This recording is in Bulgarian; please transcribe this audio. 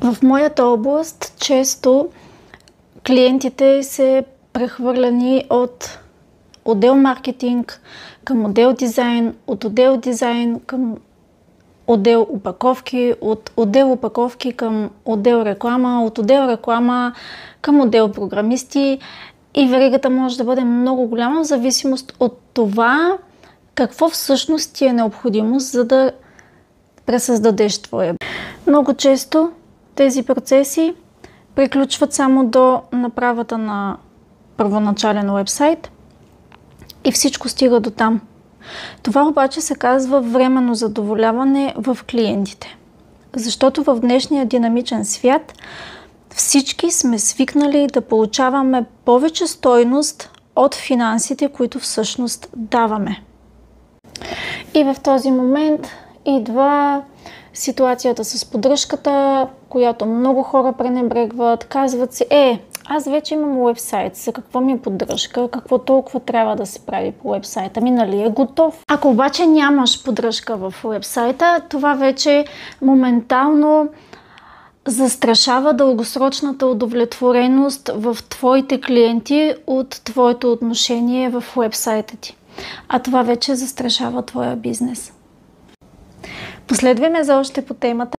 В моята област често клиентите се прехвърляни от отдел маркетинг към отдел дизайн, от отдел дизайн към отдел опаковки, от отдел опаковки към отдел реклама, от отдел реклама към отдел програмисти и веригата може да бъде много голяма в зависимост от това какво всъщност ти е необходимо, за да пресъздадеш твоя. Много често тези процеси приключват само до направата на първоначален уебсайт и всичко стига до там. Това обаче се казва временно задоволяване в клиентите. Защото в днешния динамичен свят всички сме свикнали да получаваме повече стойност от финансите, които всъщност даваме. И в този момент идва ситуацията с поддръжката, която много хора пренебрегват. Казват си, аз вече имам уебсайт, за какво ми е поддръжка, какво толкова трябва да се прави по уебсайта ми, нали е готов. Ако обаче нямаш поддръжка в уебсайта, това вече моментално застрашава дългосрочната удовлетвореност в твоите клиенти от твоето отношение в уебсайта ти. А това вече застрашава твоя бизнес. Последвай ме за още по темата.